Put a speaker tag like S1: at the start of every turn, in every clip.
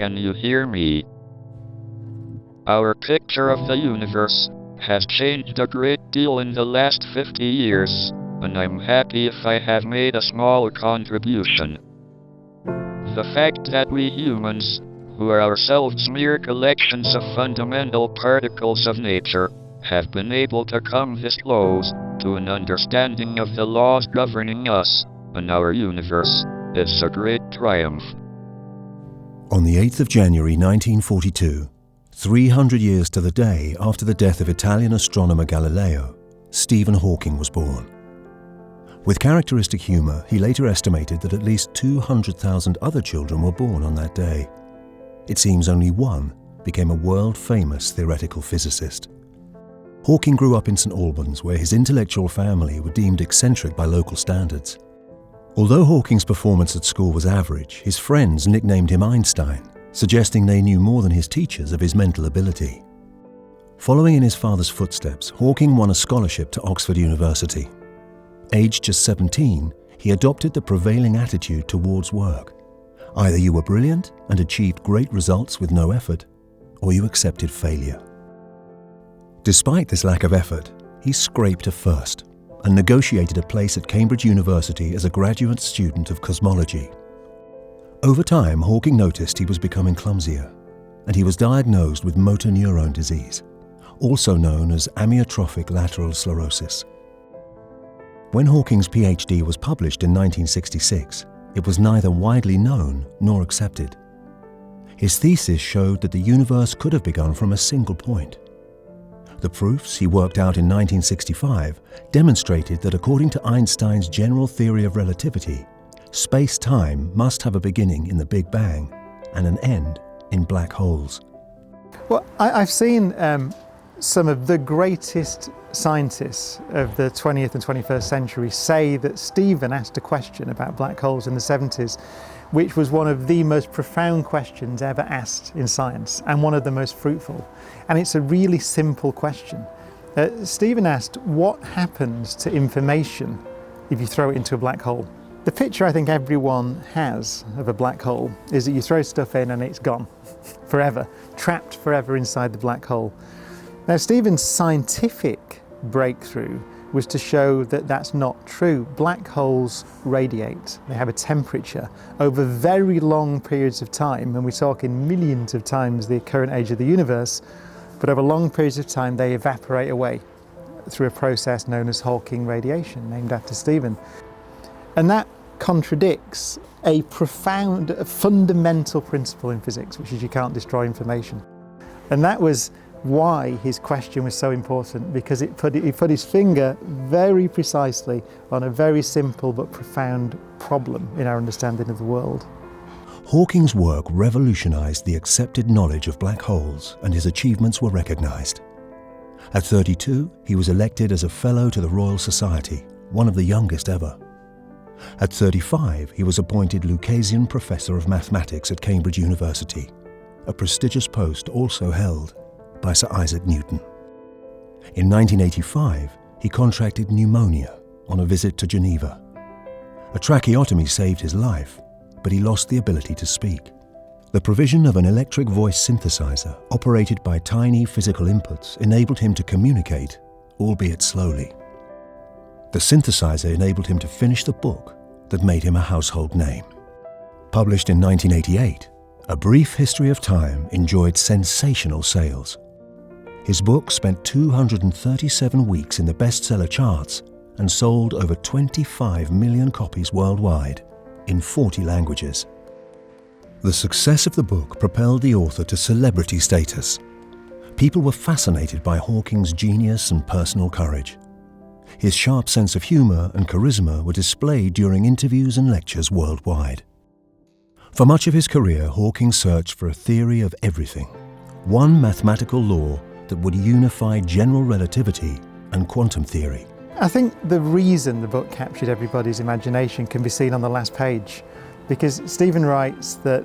S1: can you hear me? Our picture of the universe has changed a great deal in the last 50 years, and I'm happy if I have made a small contribution. The fact that we humans, who are ourselves mere collections of fundamental particles of nature, have been able to come this close to an understanding of the laws governing us and our universe is a great triumph.
S2: On the 8th of January 1942, 300 years to the day after the death of Italian astronomer Galileo, Stephen Hawking was born. With characteristic humour, he later estimated that at least 200,000 other children were born on that day. It seems only one became a world-famous theoretical physicist. Hawking grew up in St Albans, where his intellectual family were deemed eccentric by local standards. Although Hawking's performance at school was average, his friends nicknamed him Einstein, suggesting they knew more than his teachers of his mental ability. Following in his father's footsteps, Hawking won a scholarship to Oxford University. Aged just 17, he adopted the prevailing attitude towards work. Either you were brilliant and achieved great results with no effort, or you accepted failure. Despite this lack of effort, he scraped a first and negotiated a place at Cambridge University as a graduate student of cosmology. Over time, Hawking noticed he was becoming clumsier, and he was diagnosed with motor neurone disease, also known as amyotrophic lateral sclerosis. When Hawking's PhD was published in 1966, it was neither widely known nor accepted. His thesis showed that the universe could have begun from a single point. The proofs he worked out in 1965 demonstrated that according to Einstein's general theory of relativity, space-time must have a beginning in the Big Bang and an end in black holes.
S3: Well, I've seen some of the greatest scientists of the 20th and 21st century say that Stephen asked a question about black holes in the 70s, which was one of the most profound questions ever asked in science and one of the most fruitful. And it's a really simple question. Stephen asked, what happens to information if you throw it into a black hole? The picture I think everyone has of a black hole is that you throw stuff in and it's gone forever, trapped forever inside the black hole. Now, Stephen's scientific breakthrough was to show that that's not true. Black holes radiate. They have a temperature over very long periods of time, and we're talking millions of times the current age of the universe, but over long periods of time they evaporate away through a process known as Hawking radiation, named after Stephen. And that contradicts a profound, fundamental principle in physics, which is you can't destroy information. And that was why his question was so important, because he put his finger very precisely on a very simple but profound problem in our understanding of the world.
S2: Hawking's work revolutionized the accepted knowledge of black holes, and his achievements were recognized. At 32, he was elected as a Fellow to the Royal Society, one of the youngest ever. At 35, he was appointed Lucasian Professor of Mathematics at Cambridge University, a prestigious post also held by Sir Isaac Newton. In 1985, he contracted pneumonia on a visit to Geneva. A tracheotomy saved his life, but he lost the ability to speak. The provision of an electric voice synthesizer operated by tiny physical inputs enabled him to communicate, albeit slowly. The synthesizer enabled him to finish the book that made him a household name. Published in 1988, A Brief History of Time enjoyed sensational sales. His book spent 237 weeks in the bestseller charts and sold over 25 million copies worldwide in 40 languages. The success of the book propelled the author to celebrity status. People were fascinated by Hawking's genius and personal courage. His sharp sense of humour and charisma were displayed during interviews and lectures worldwide. For much of his career, Hawking searched for a theory of everything, one mathematical law that would unify general relativity and quantum theory.
S3: I think the reason the book captured everybody's imagination can be seen on the last page, because Stephen writes that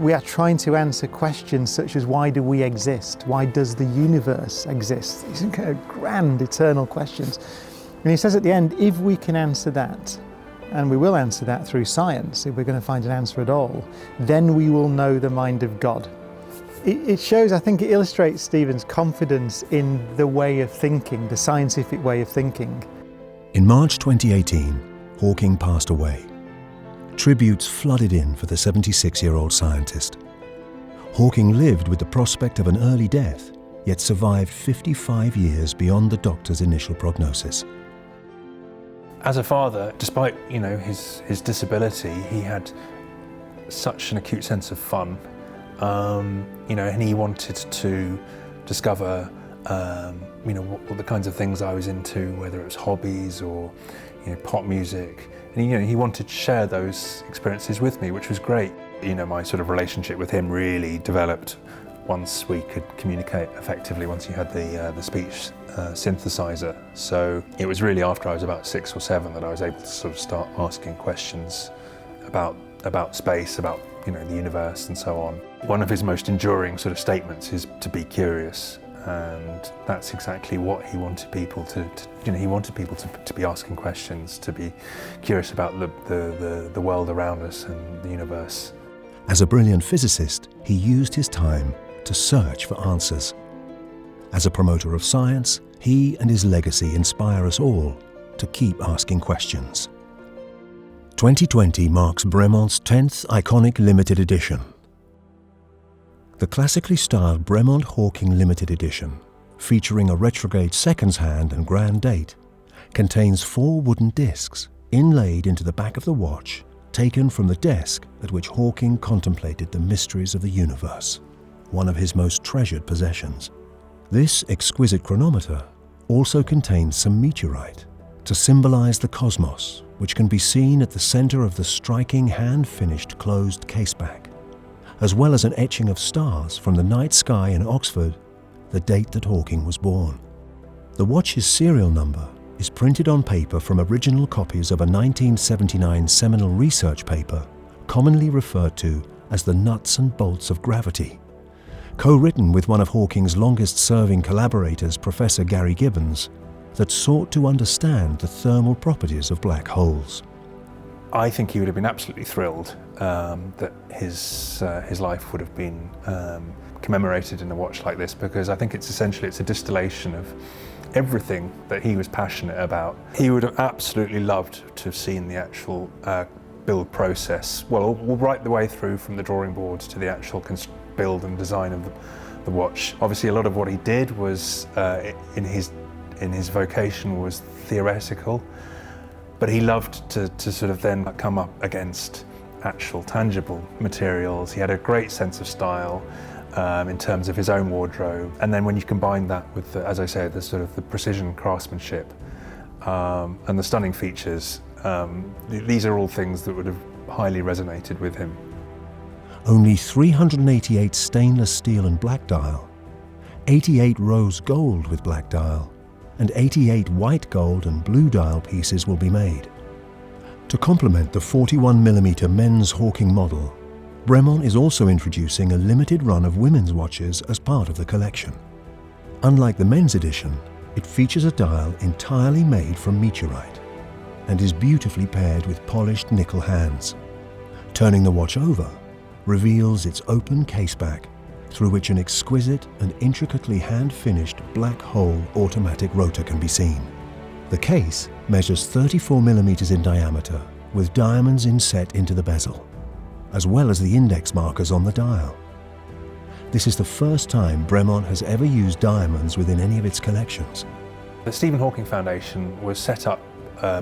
S3: we are trying to answer questions such as why do we exist? Why does the universe exist? These are kind of grand eternal questions. And he says at the end, if we can answer that, and we will answer that through science if we're going to find an answer at all, then we will know the mind of God. It shows, I think it illustrates Stephen's confidence in the way of thinking, the scientific way of thinking.
S2: In March 2018, Hawking passed away. Tributes flooded in for the 76-year-old scientist. Hawking lived with the prospect of an early death, yet survived 55 years beyond the doctor's initial prognosis.
S4: As a father, despite his disability, he had such an acute sense of fun. And he wanted to discover, what the kinds of things I was into, whether it was hobbies or, pop music. And he wanted to share those experiences with me, which was great. My sort of relationship with him really developed once we could communicate effectively, once he had the speech synthesizer. So it was really after I was about 6 or 7 that I was able to sort of start asking questions about space, about the universe and so on. One of his most enduring sort of statements is to be curious, and that's exactly what he wanted people to he wanted people to be asking questions, to be curious about the world around us and the universe.
S2: As a brilliant physicist, he used his time to search for answers. As a promoter of science, he and his legacy inspire us all to keep asking questions. 2020 marks Bremont's 10th iconic limited edition. The classically styled Bremont Hawking Limited Edition, featuring a retrograde seconds hand and grand date, contains 4 wooden discs inlaid into the back of the watch, taken from the desk at which Hawking contemplated the mysteries of the universe, one of his most treasured possessions. This exquisite chronometer also contains some meteorite to symbolize the cosmos, which can be seen at the center of the striking hand-finished closed caseback, as well as an etching of stars from the night sky in Oxford, the date that Hawking was born. The watch's serial number is printed on paper from original copies of a 1979 seminal research paper, commonly referred to as the nuts and bolts of gravity, co-written with one of Hawking's longest-serving collaborators, Professor Gary Gibbons, that sought to understand the thermal properties of black holes.
S4: I think he would have been absolutely thrilled that his life would have been commemorated in a watch like this, because I think it's a distillation of everything that he was passionate about. He would have absolutely loved to have seen the actual build process, well, right the way through from the drawing boards to the actual build and design of the watch. Obviously, a lot of what he did was in his vocation was theoretical, but he loved to sort of then come up against actual tangible materials. He had a great sense of style in terms of his own wardrobe, and then when you combine that with, as I say, the precision craftsmanship and the stunning features, these are all things that would have highly resonated with him.
S2: Only 388 stainless steel and black dial, 88 rose gold with black dial, and 88 white gold and blue dial pieces will be made. To complement the 41mm men's Hawking model, Bremont is also introducing a limited run of women's watches as part of the collection. Unlike the men's edition, it features a dial entirely made from meteorite and is beautifully paired with polished nickel hands. Turning the watch over reveals its open caseback, through which an exquisite and intricately hand-finished black hole automatic rotor can be seen. The case measures 34mm in diameter, with diamonds inset into the bezel, as well as the index markers on the dial. This is the first time Bremont has ever used diamonds within any of its collections.
S4: The Stephen Hawking Foundation was set up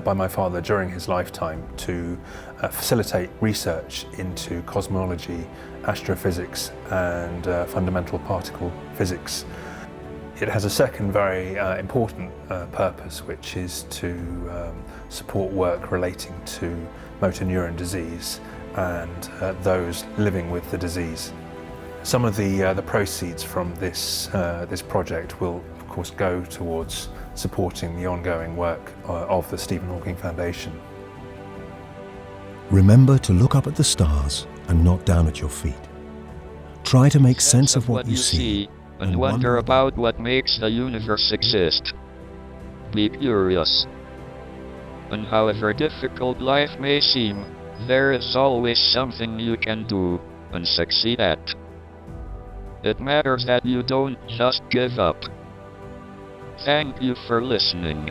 S4: by my father during his lifetime to facilitate research into cosmology, astrophysics and fundamental particle physics. It has a second very important purpose, which is to support work relating to motor neuron disease and those living with the disease. Some of the proceeds from this project will, of course, go towards supporting the ongoing work of the Stephen Hawking Foundation.
S2: Remember to look up at the stars and not down at your feet. Try to make sense of what you see
S1: and wonder about what makes the universe exist. Be curious. And however difficult life may seem, there is always something you can do and succeed at. It matters that you don't just give up. Thank you for listening.